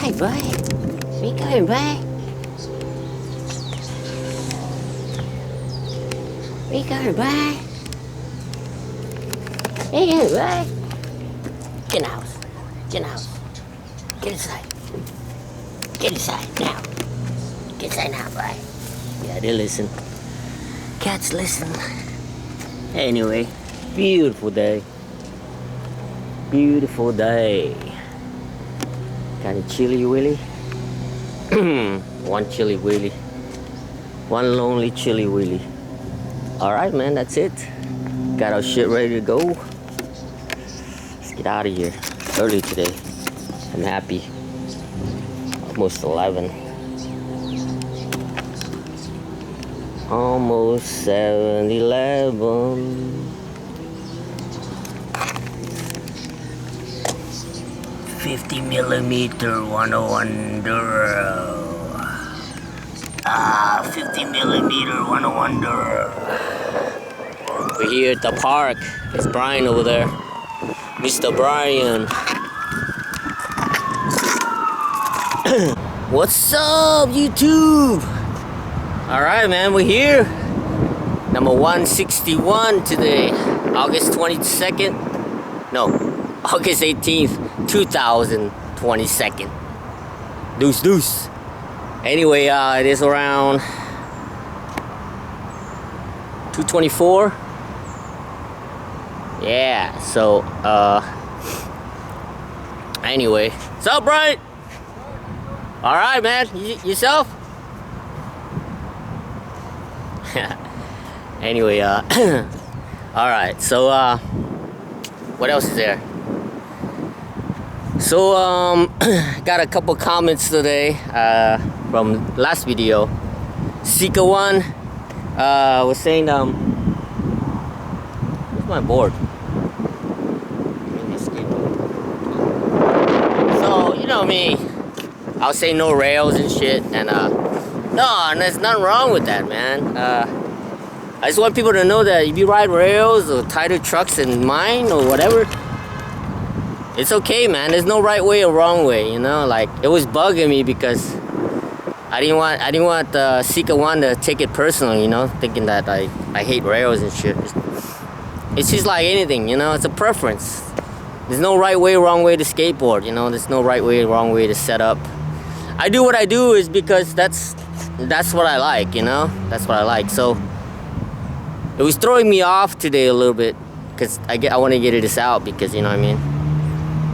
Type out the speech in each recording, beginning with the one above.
Alright, boy. We going, boy. We going, boy. We going, boy. Get in the house. Get in the house. Get inside. Get inside now. Get inside now, boy. Yeah, they listen. Cats listen. Anyway, beautiful day. Beautiful day. Kind of chilly willy. One chilly willy. One lonely chilly willy. Alright, man, that's it. Got our shit ready to go. Let's get out of here. Early today. I'm happy. Almost 11. Almost 7-11. 50mm 101 Duro. 50mm 101 Duro. We're here at the park. It's Brian over there. Mr. Brian. What's up, YouTube? Alright, man, we're here. Number 161 today. August 22nd. No, August 18th, 2022. Deuce, deuce. Anyway, it is around 2:24. Yeah, so, anyway. What's up, Brian? Alright, man. Yourself? Anyway, alright, so, what else is there? So, got a couple comments today, from last video. Sika one, was saying, where's my board? So, you know me, I was saying no rails and shit, and, no, and there's nothing wrong with that, man. I just want people to know that if you ride rails or tighter trucks than mine or whatever, it's okay, man. There's no right way or wrong way, you know. Like, it was bugging me because I didn't want Sika One to take it personal, you know, thinking that I hate rails and shit. It's just like anything, you know. It's a preference. There's no right way or wrong way to skateboard, you know. There's no right way or wrong way to set up. I do what I do is because that's what I like, you know. That's what I like. So it was throwing me off today a little bit because I want to get this out because, you know what I mean.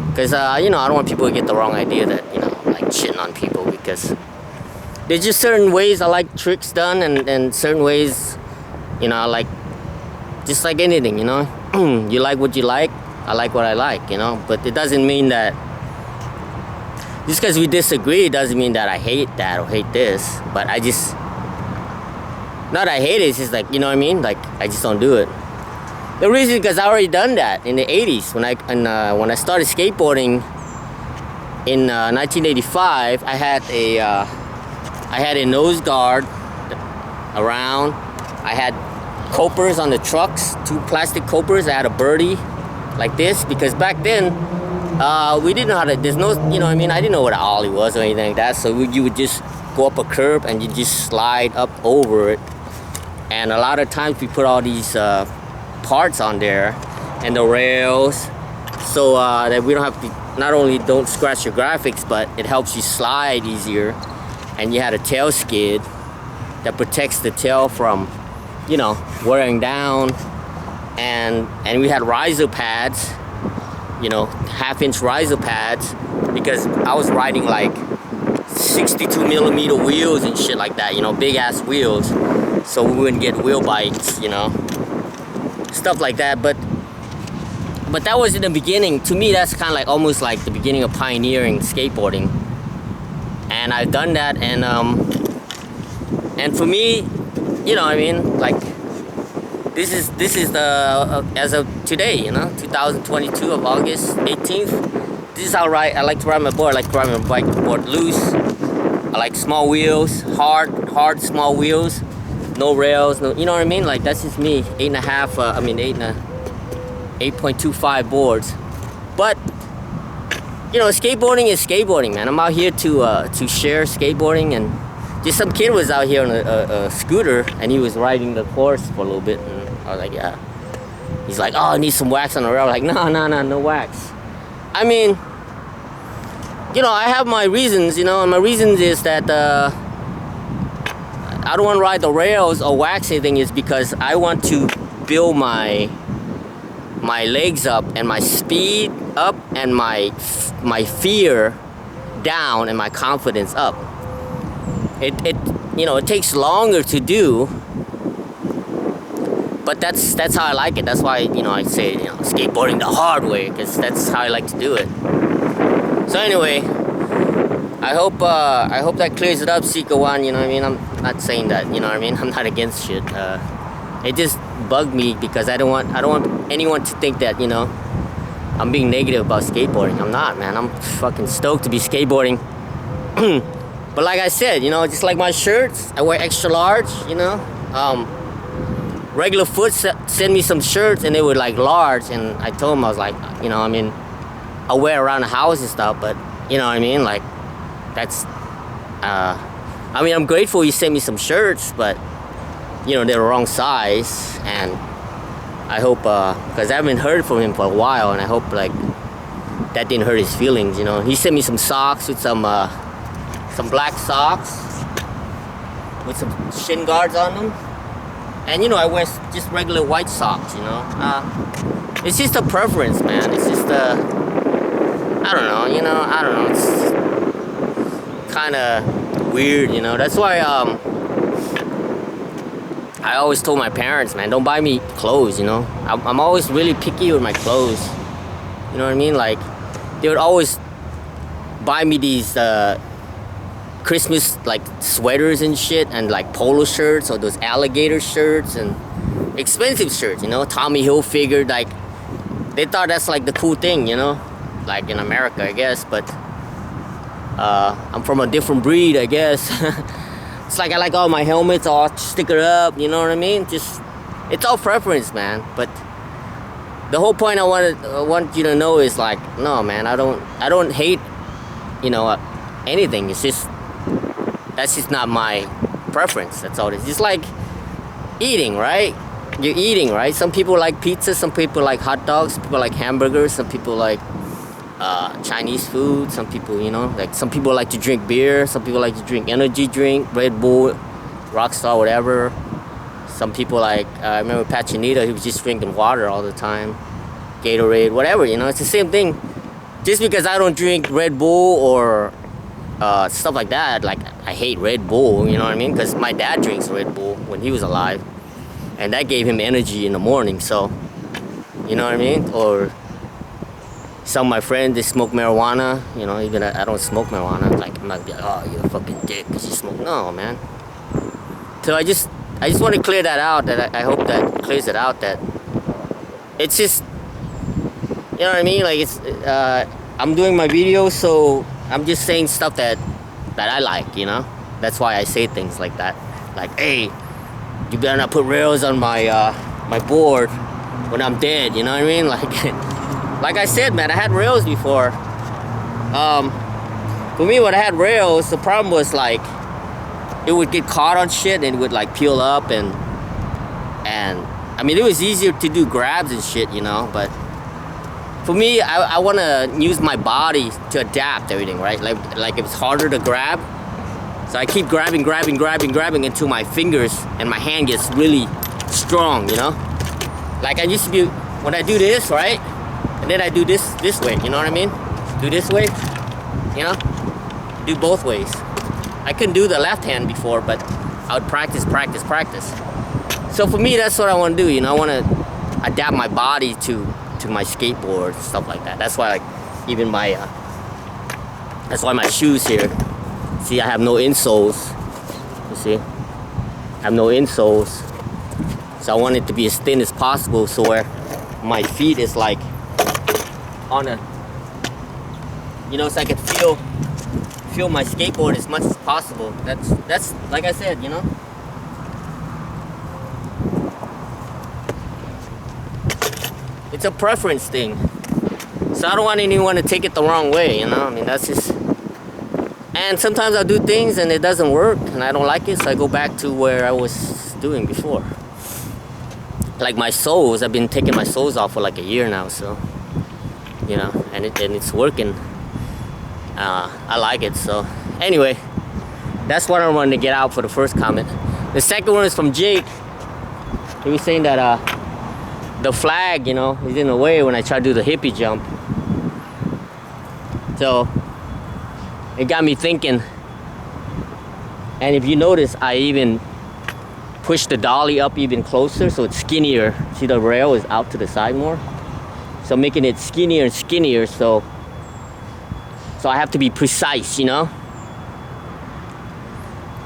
Because, you know, I don't want people to get the wrong idea that, you know, like shitting on people because there's just certain ways I like tricks done and certain ways, you know, I like, just like anything, you know. You like what you like, I like what I like, you know. But it doesn't mean that, just because we disagree, doesn't mean that I hate that or hate this. But I just, not I hate it, it's just like, you know what I mean? Like, I just don't do it. The reason is because I already done that in the 80s. When I started skateboarding in 1985, I had a nose guard around. I had copers on the trucks, 2 plastic copers. I had a birdie like this because back then we didn't know how to. There's no, you know what I mean? I didn't know what an ollie was or anything like that. So you would just go up a curb and you just slide up over it. And a lot of times we put all these parts on there and the rails so that we don't have to, not only don't scratch your graphics, but it helps you slide easier. And you had a tail skid that protects the tail from, you know, wearing down. And we had riser pads, you know, 1/2-inch riser pads, because I was riding like 62mm wheels and shit like that, you know, big ass wheels, so we wouldn't get wheel bites, you know, stuff like that. But that was in the beginning. To me, that's kind of like almost like the beginning of pioneering skateboarding. And I've done that, and for me, you know what I mean, like, this is the as of today, you know, 2022 of August 18th. This is how I like to ride my board. I like to ride my board loose. I like small wheels, hard small wheels, no rails, no, you know what I mean? Like, that's just me. 8.25 boards. But you know, skateboarding is skateboarding, man. I'm out here to share skateboarding, and just some kid was out here on a scooter, and he was riding the course for a little bit, and I was like, yeah. He's like, oh, I need some wax on the rail. Like, no wax. I mean, you know, I have my reasons, you know, and my reasons is that I don't want to ride the rails or wax anything, is because I want to build my legs up and my speed up and my fear down and my confidence up. It you know, it takes longer to do, but that's how I like it. That's why, you know, I say, you know, skateboarding the hard way, because that's how I like to do it. So anyway, I hope that clears it up, Sika One. You know what I mean? I'm not saying that, you know what I mean? I'm not against shit. It just bugged me because I don't want anyone to think that, you know, I'm being negative about skateboarding. I'm not, man. I'm fucking stoked to be skateboarding. But like I said, you know, just like my shirts, I wear extra large, you know. Regular Foot sent me some shirts and they were like large, and I told him, I was like, you know, I mean, I wear around the house and stuff, but you know what I mean? Like, that's, I mean, I'm grateful he sent me some shirts, but you know, they're the wrong size, and I hope, because I haven't heard from him for a while, and I hope like that didn't hurt his feelings, you know. He sent me some socks with some black socks with some shin guards on them, and you know, I wear just regular white socks, you know. It's just a preference, man. It's just I don't know, you know, I don't know. It's kind of weird, you know. That's why I always told my parents, man, don't buy me clothes, you know. I'm always really picky with my clothes. You know what I mean? Like, they would always buy me these Christmas like sweaters and shit, and like polo shirts or those alligator shirts and expensive shirts, you know. Tommy Hilfiger, like, they thought that's like the cool thing, you know, like in America, I guess. But I'm from a different breed, I guess. It's like I like all my helmets all stickered up, you know what I mean? Just, it's all preference, man. But the whole point I want you to know is like, no, man, I don't hate, you know, anything. It's just, that's just not my preference. That's all it is. Just like eating, right? You're eating, right? Some people like pizza, some people like hot dogs, some people like hamburgers, some people like Chinese food, some people, you know, like some people like to drink beer, some people like to drink energy drink, Red Bull, Rockstar, whatever. Some people like, I remember Pachinita, he was just drinking water all the time, Gatorade, whatever, you know. It's the same thing. Just because I don't drink Red Bull or stuff like that, like I hate Red Bull, you know what I mean? Because my dad drinks Red Bull when he was alive, and that gave him energy in the morning, so, you know what I mean? Or some of my friends, they smoke marijuana, you know. Even I don't smoke marijuana. Like, I'm not gonna be like, oh, you're a fucking dick because you smoke. No, man. So I just want to clear that out. That I hope that clears it out. That it's just, you know what I mean? Like, it's I'm doing my videos, so I'm just saying stuff that I like, you know. That's why I say things like that. Like, hey, you better not put rails on my my board when I'm dead. You know what I mean? Like. Like I said, man, I had rails before. For me, when I had rails, the problem was like it would get caught on shit and it would like peel up, and I mean, it was easier to do grabs and shit, you know. But for me, I want to use my body to adapt everything, right? Like it's harder to grab, so I keep grabbing until my fingers and my hand gets really strong, you know. Like I used to be, when I do this, right? And then I do this way, you know what I mean? Do this way, you know? Do both ways. I couldn't do the left hand before, but I would practice. So for me, that's what I want to do, you know? I want to adapt my body to my skateboard, stuff like that. That's why, like, even my, that's why my shoes here, see, I have no insoles, you see? I have no insoles. So I want it to be as thin as possible, so where my feet is like, on a, you know, so I could feel my skateboard as much as possible. That's like I said, you know. It's a preference thing. So I don't want anyone to take it the wrong way, you know? I mean, that's just... And sometimes I do things and it doesn't work and I don't like it, so I go back to where I was doing before. Like my soles, I've been taking my soles off for like a year now, so... You know, and it's working. I like it, so... Anyway, that's what I wanted to get out for the first comment. The second one is from Jake. He was saying that the flag, you know, is in the way when I try to do the hippie jump. So it got me thinking. And if you notice, I even pushed the dolly up even closer so it's skinnier. See, the rail is out to the side more. So making it skinnier and skinnier, so I have to be precise, you know?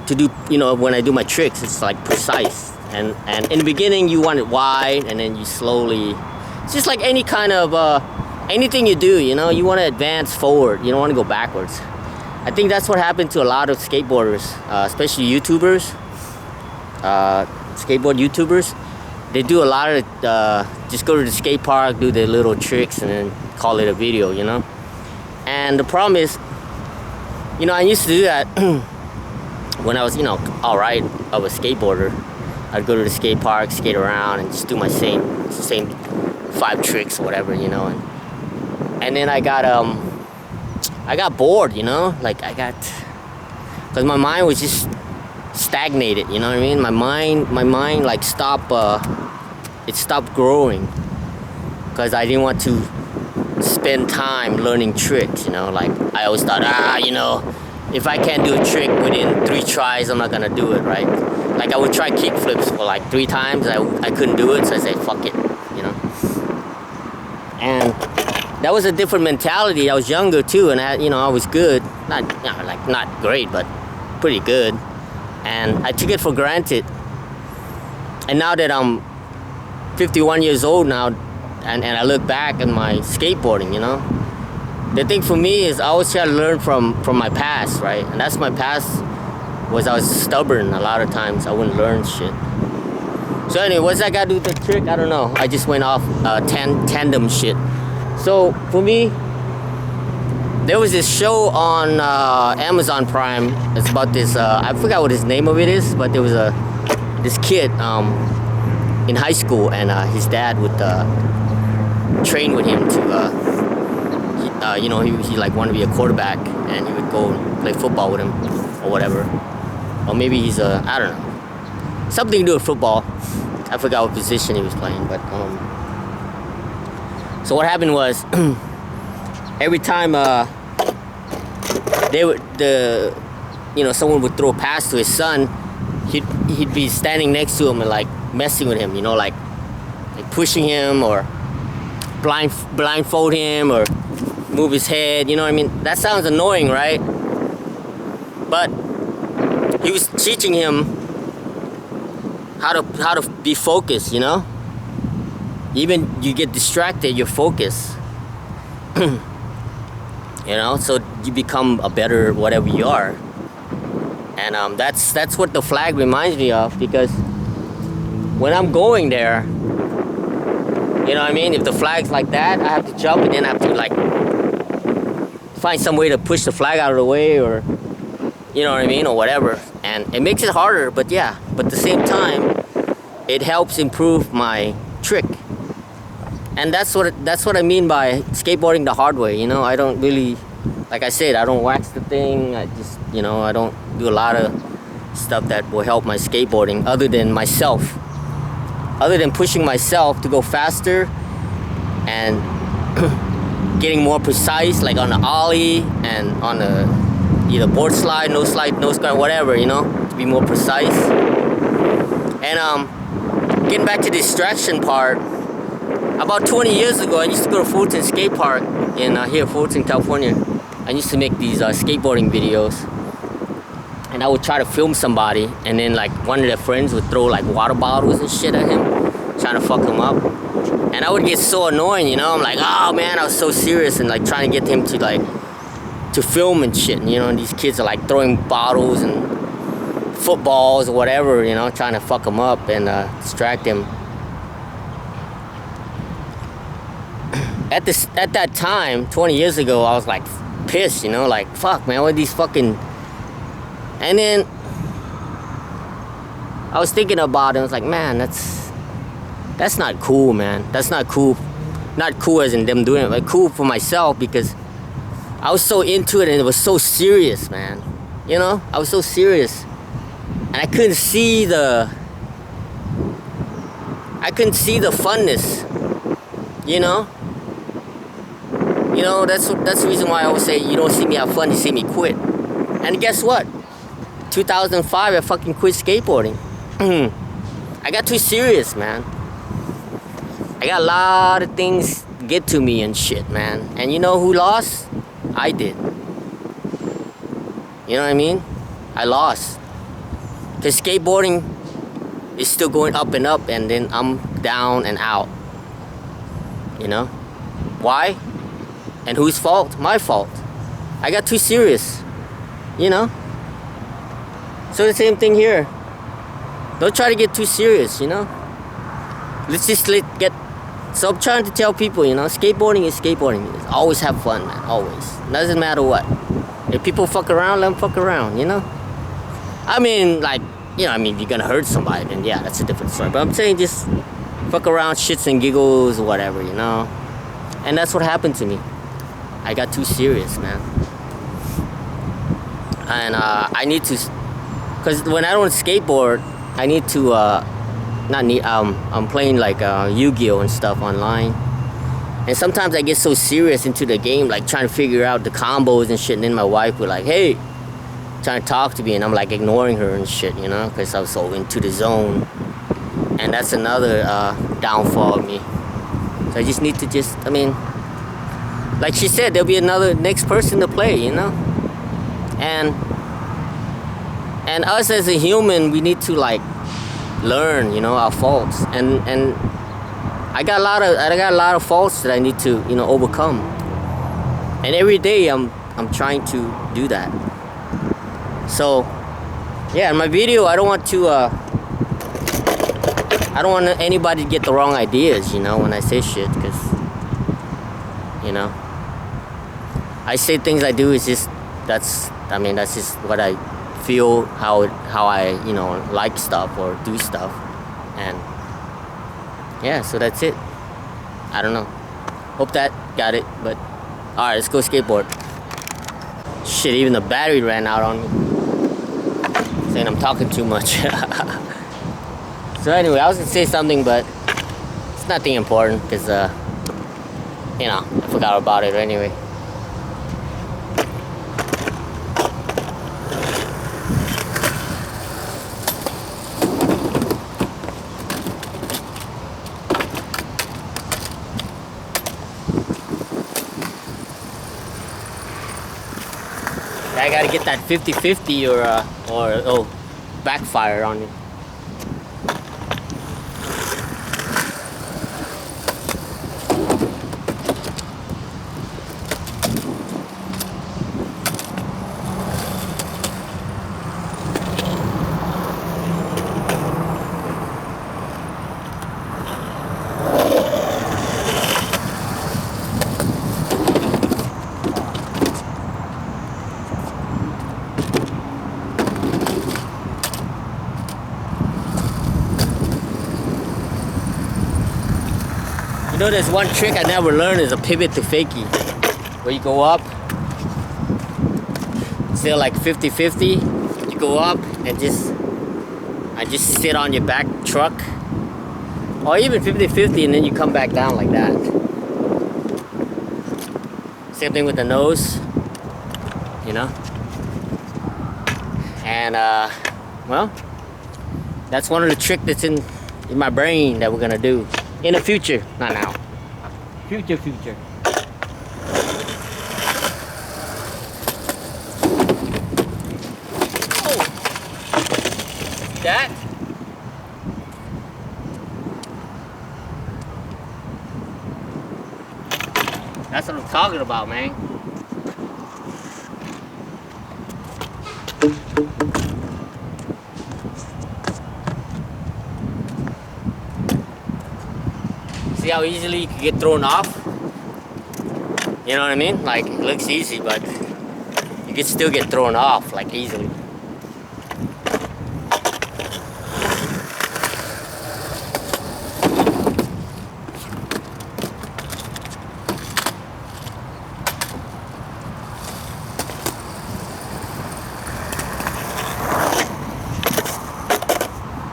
To do, you know, when I do my tricks, it's like precise. And in the beginning, you want it wide, and then you slowly... It's just like any kind of... anything you do, you know? You want to advance forward. You don't want to go backwards. I think that's what happened to a lot of skateboarders, especially YouTubers. Skateboard YouTubers. They do a lot of... just go to the skate park, do their little tricks, and then call it a video, you know? And the problem is... You know, I used to do that... when I was, you know, alright of a skateboarder. I'd go to the skate park, skate around, and just do my same 5 tricks or whatever, you know. And then I got bored, you know. Like because my mind was just stagnated, you know what I mean? My mind like stopped growing because I didn't want to spend time learning tricks, you know. Like I always thought, you know, if I can't do a trick within 3 tries, I'm not gonna do it, right? Like I would try kick flips for like 3 times, I couldn't do it, so I said, fuck it, you know? And that was a different mentality. I was younger too, and I was good. Not great, but pretty good. And I took it for granted. And now that I'm 51 years old now, and I look back at my skateboarding, you know? The thing for me is I always try to learn from my past, right? And that's my past, was I was stubborn a lot of times. I wouldn't learn shit. So anyway, what's that got to do with the trick? I don't know. I just went off tandem shit. So for me, there was this show on Amazon Prime. It's about this, I forgot what his name of it is, but there was this kid in high school, and his dad would train with him to... you know, he like wanted to be a quarterback, and he would go play football with him or whatever. Or maybe he's I don't know, something to do with football. I forgot what position he was playing, but so what happened was every time someone would throw a pass to his son, he'd be standing next to him and like messing with him, you know, like pushing him or blindfold him or move his head, you know what I mean? That sounds annoying, right? But he was teaching him how to be focused, you know? Even you get distracted, you're focused. You know, so you become a better whatever you are. And that's what the flag reminds me of, because when I'm going there, you know what I mean? If the flag's like that, I have to jump, and then I have to like find some way to push the flag out of the way, or you know what I mean, or whatever. And it makes it harder, but yeah, but at the same time it helps improve my trick. And that's what I mean by skateboarding the hard way, you know. I don't really, like I said, I don't wax the thing. I just, you know, I don't do a lot of stuff that will help my skateboarding other than myself, other than pushing myself to go faster and getting more precise, like on the ollie and on the either board slide, no slide, whatever, you know, to be more precise. And getting back to the distraction part, about 20 years ago, I used to go to Fulton Skate Park in here, Fulton, California. I used to make these skateboarding videos, and I would try to film somebody, and then like one of their friends would throw like water bottles and shit at him, trying to fuck him up. And I would get so annoying, you know. I'm like, oh man, I was so serious and like trying to get him to film and shit. And, you know, and these kids are like throwing bottles and footballs or whatever, you know, trying to fuck him up and distract him. at that time, 20 years ago, I was like pissed, you know, like fuck, man, what are these fucking. And then I was thinking about it. I was like, man, that's not cool, man. That's not cool. Not cool as in them doing it, but cool for myself because I was so into it and it was so serious, man. You know, I was so serious, and I couldn't see the funness. You know, that's the reason why I always say you don't see me have fun, you see me quit. And guess what? 2005, I fucking quit skateboarding. I got too serious, man. I got a lot of things get to me and shit, man. And you know who lost? I did. You know what I mean? I lost. Because skateboarding is still going up and up, and then I'm down and out. You know? Why? And whose fault? My fault. I got too serious. You know? So the same thing here. Don't try to get too serious, you know? Let's just get... So I'm trying to tell people, you know, skateboarding is skateboarding. Always have fun, man. Always. Doesn't matter what. If people fuck around, let them fuck around, you know? I mean, like, you know, I mean, if you're gonna hurt somebody, then yeah, that's a different story. But I'm saying just fuck around, shits and giggles, or whatever, you know? And that's what happened to me. I got too serious, man. And I need to... Because when I don't skateboard, I need to... I'm playing like Yu-Gi-Oh and stuff online, and sometimes I get so serious into the game, like trying to figure out the combos and shit, and then my wife would like, hey, trying to talk to me, and I'm like ignoring her and shit, you know, because I was so into the zone. And that's another downfall of me. So I just need to I mean, like she said, there'll be another next person to play, you know. And us as a human, we need to like learn, you know, our faults, and I got a lot of faults that I need to, you know, overcome. And every day I'm trying to do that. So yeah, in my video I don't want anybody to get the wrong ideas, you know, when I say shit, because you know, I say things I do is just that's just what I feel, how I, you know, like stuff or do stuff. And yeah, so that's it. I don't know, hope that got it. But alright, let's go skateboard. Shit, even the battery ran out on me, saying I'm talking too much. So anyway, I was gonna say something, but it's nothing important, because you know, I forgot about it anyway. I gotta get that 50-50 or backfire on me. You know, there's one trick I never learned is a pivot to fakie, where you go up, still like 50-50, you go up and just sit on your back truck, or even 50-50, and then you come back down like that. Same thing with the nose, you know. And well, that's one of the tricks that's in my brain that we're gonna do in the future, not now. Future. Oh, that. That's what I'm talking about, man. See how easily you can get thrown off? You know what I mean? Like, it looks easy, but you can still get thrown off, like, easily.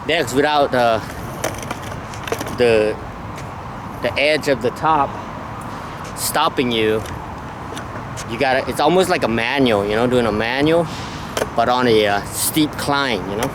Next, without the edge of the top stopping you, you gotta, it's almost like a manual, you know, doing a manual, but on a steep climb, you know.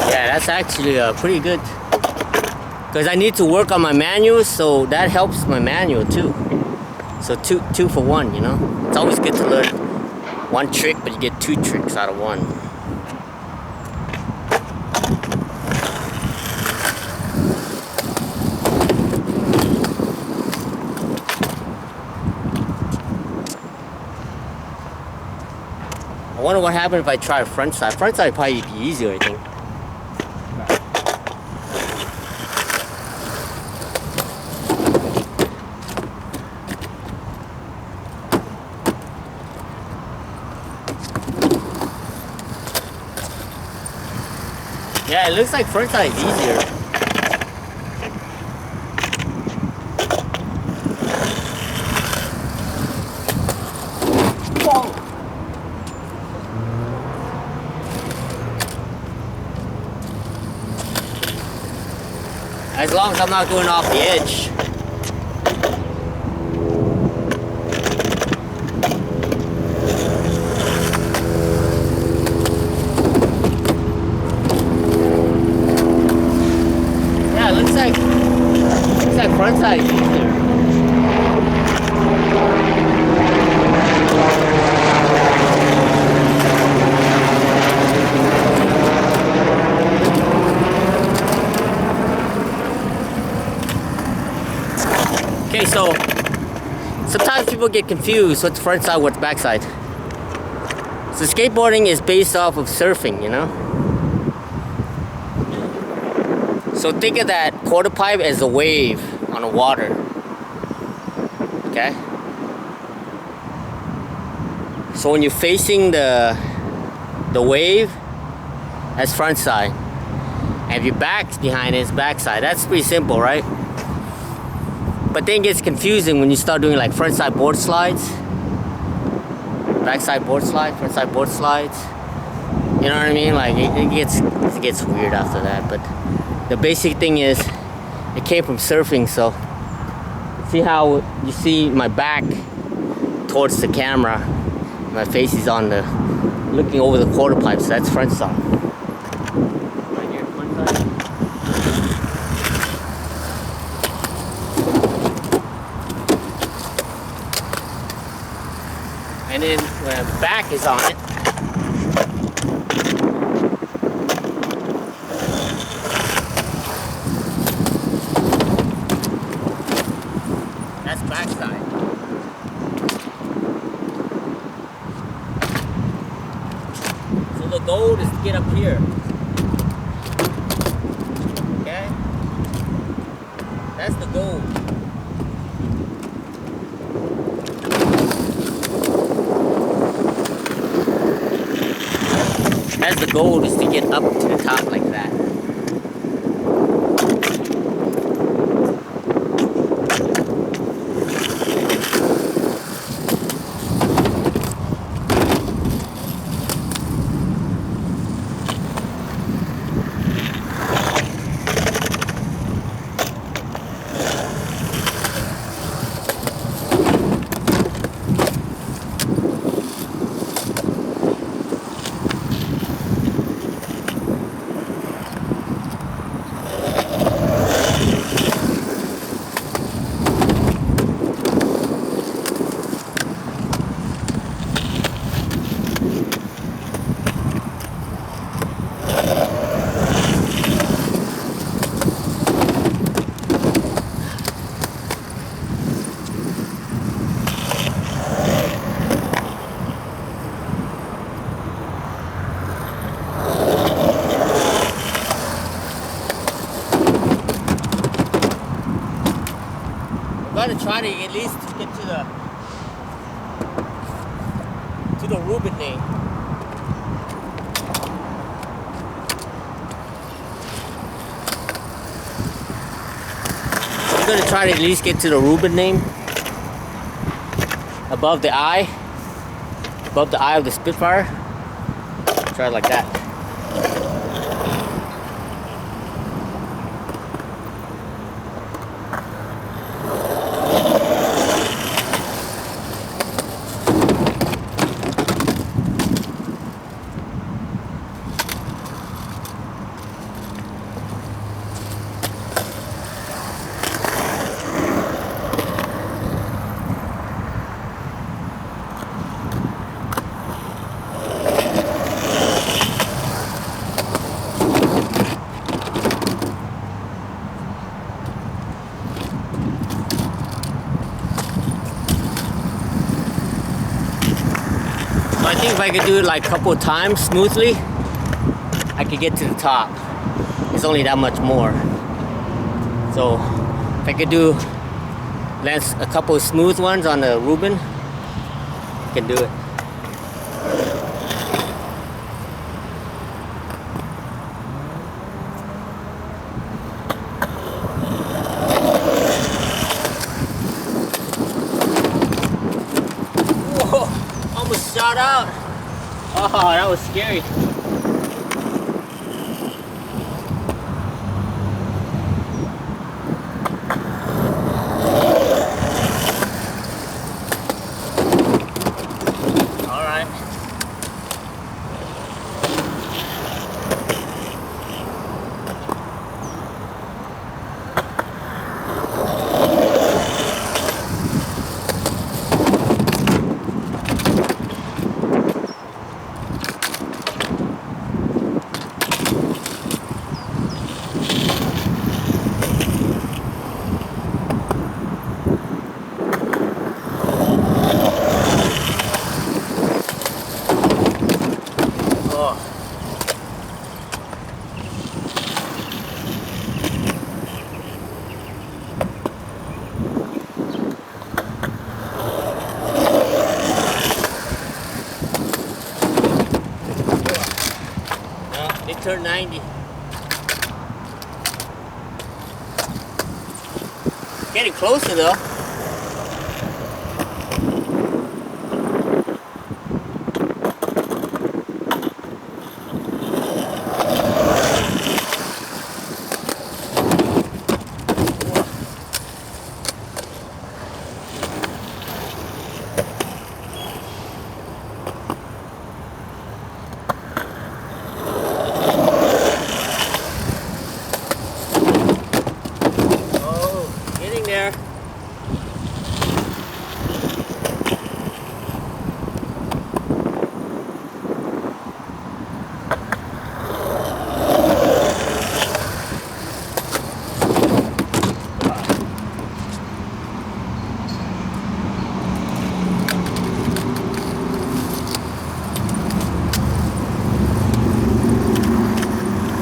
Yeah, that's actually pretty good, because I need to work on my manual, so that helps my manual too. So two for one, you know. It's always good to learn one trick, but you get two tricks out of one. I wonder what happened if I try a front side. Front side would probably be easier, I think. Yeah, it looks like front side is easier. Whoa. As long as I'm not going off the edge. Looks like front side is easier. Okay, so sometimes people get confused what's front side, what's back side. So skateboarding is based off of surfing, you know? So think of that quarter pipe as a wave on the water, okay? So when you're facing the wave, that's front side. And if your back's behind it, it's back side. That's pretty simple, right? But then it gets confusing when you start doing like front side board slides, back side board slide, front side board slides. You know what I mean? Like it gets weird after that, but the basic thing is, it came from surfing, so see how you see my back towards the camera, my face is on the, looking over the quarter pipe, so that's front side. Right here, front side. And then when the back is on it, that's backside. So the goal is to get up here. Okay? That's the goal. That's the goal, is to get up to the top like that. try to at least get to the Reuben name. I'm gonna try to at least get to the Reuben name above the eye of the Spitfire. Try it like that. I think if I could do it like a couple of times smoothly, I could get to the top. It's only that much more. So if I could do land a couple of smooth ones on the Reuben, I can do it. Whoa, almost shot out. Oh, that was scary. Turn 90. Getting closer though.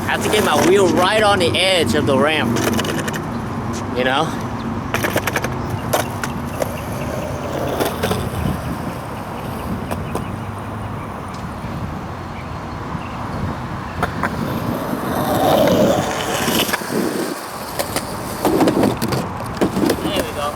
I have to get my wheel right on the edge of the ramp, you know? There we go.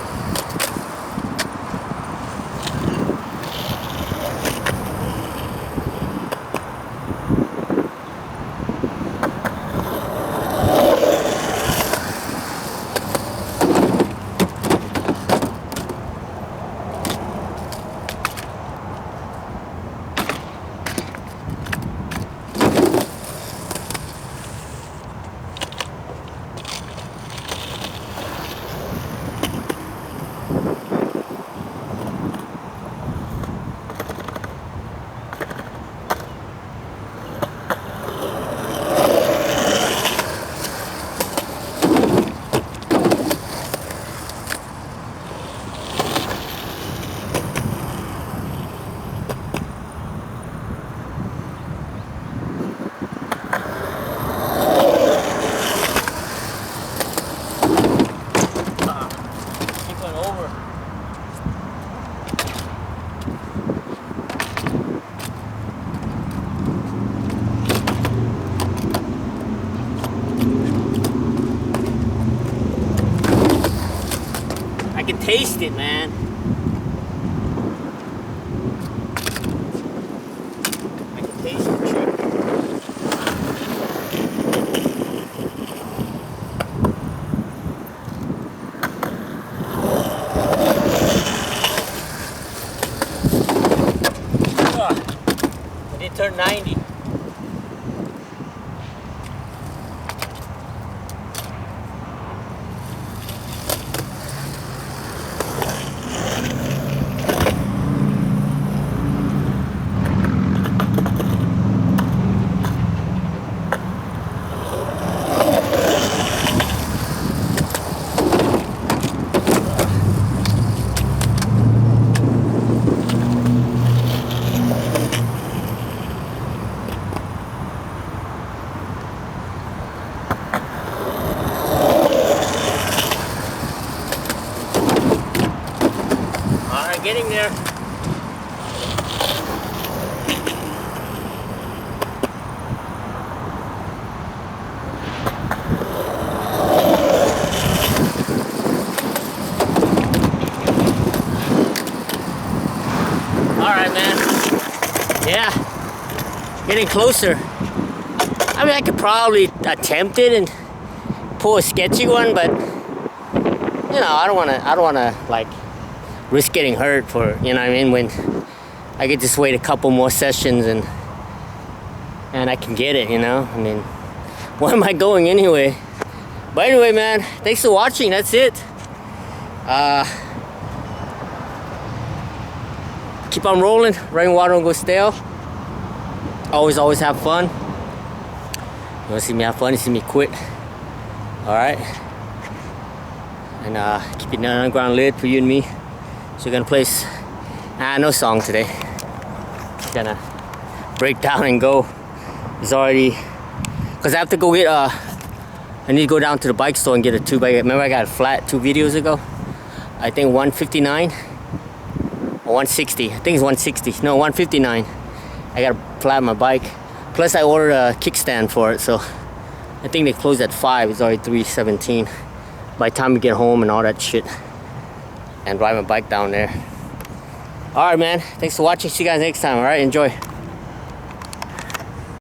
taste it, man. I can taste the truck. I did turn 90. Getting there. Alright, man. Yeah. Getting closer. I mean, I could probably attempt it and pull a sketchy one, but you know, I don't wanna like risk getting hurt for, you know what I mean, when I could just wait a couple more sessions and I can get it, you know. I mean, where am I going anyway? But anyway, man, thanks for watching. That's it. Keep on rolling. Rainwater don't go stale. Always have fun. You wanna see me have fun, you see me quit. Alright. And keep it underground lit for you and me. So we're gonna play no song today. Gonna break down and go. It's already, cause I have to go get I need to go down to the bike store and get a tube. Remember I got a flat 2 videos ago. I think 159 or 160. I think it's 160. No, 159. I gotta flat my bike. Plus I ordered a kickstand for it, so I think they closed at 5. It's already 3:17. By the time we get home and all that shit. And ride my bike down there. Alright, man. Thanks for watching. See you guys next time. Alright, enjoy.